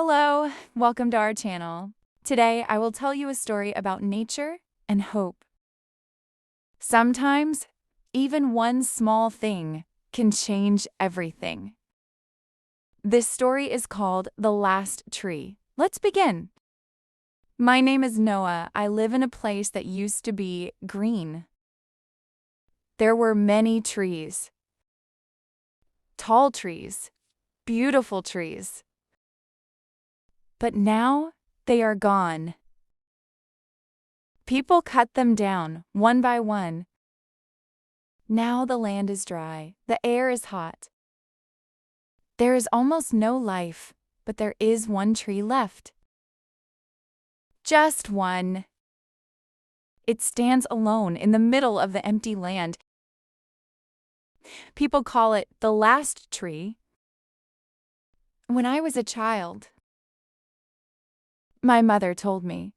Hello, welcome to our channel. Today I will tell you a story about nature and hope. Sometimes, even one small thing can change everything. This story is called The Last Tree. Let's begin. My name is Noah. I live in a place that used to be green. There were many trees. Tall trees, beautiful trees. But now they are gone. People cut them down one by one. Now the land is dry, the air is hot. There is almost no life, but there is one tree left. Just one. It stands alone in the middle of the empty land. People call it the last tree. When I was a child, my mother told me,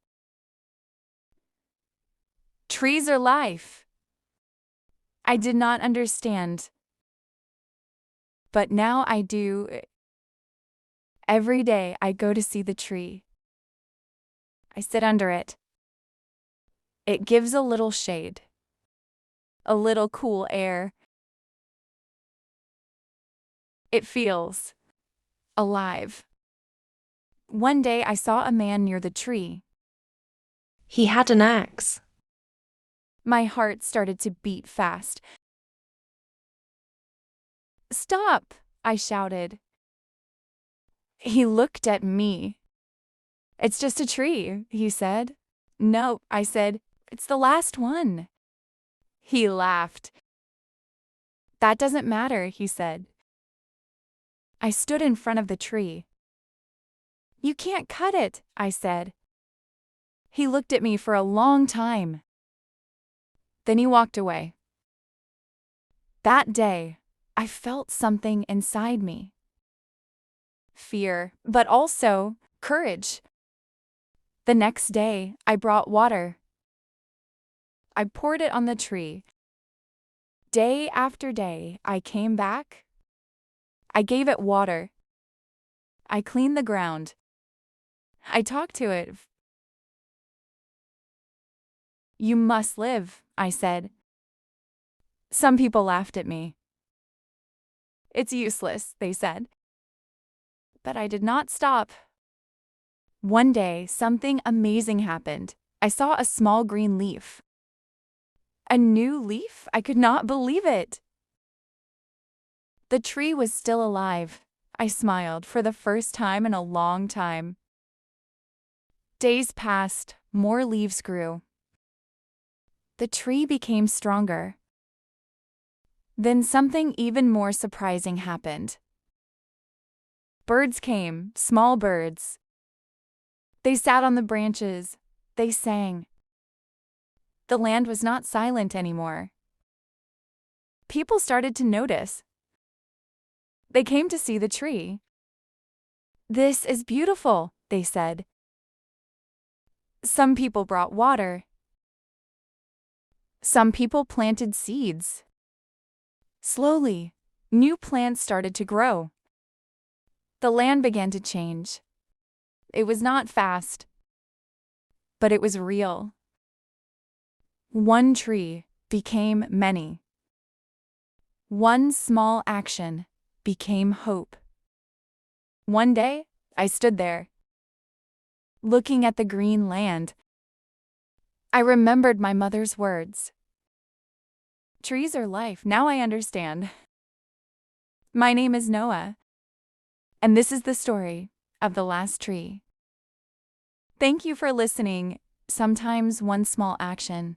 trees are life. I did not understand, but now I do. Every day I go to see the tree. I sit under it. It gives a little shade, a little cool air. It feels alive. One day I saw a man near the tree. He had an axe. My heart started to beat fast. "Stop!" I shouted. He looked at me. "It's just a tree," he said. "No," I said, "it's the last one." He laughed. "That doesn't matter," he said. I stood in front of the tree. "You can't cut it," I said. He looked at me for a long time. Then he walked away. That day, I felt something inside me. Fear, but also courage. The next day, I brought water. I poured it on the tree. Day after day, I came back. I gave it water. I cleaned the ground. I talked to it. "You must live," I said. Some people laughed at me. "It's useless," they said. But I did not stop. One day, something amazing happened. I saw a small green leaf. A new leaf? I could not believe it. The tree was still alive. I smiled for the first time in a long time. Days passed, more leaves grew. The tree became stronger. Then something even more surprising happened. Birds came, small birds. They sat on the branches. They sang. The land was not silent anymore. People started to notice. They came to see the tree. "This is beautiful," they said. Some people brought water. Some people planted seeds. Slowly, new plants started to grow. The land began to change. It was not fast, but it was real. One tree became many. One small action became hope. One day, I stood there, looking at the green land. I remembered my mother's words. Trees are life. Now I understand. My name is Noah, and this is the story of the last tree. Thank you for listening. Sometimes one small action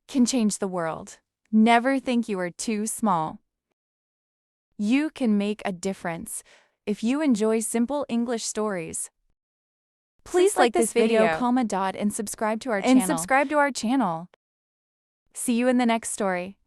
can change the world. Never think you are too small. You can make a difference. If you enjoy simple English stories, please like this video, comment, and subscribe to our channel. See you in the next story.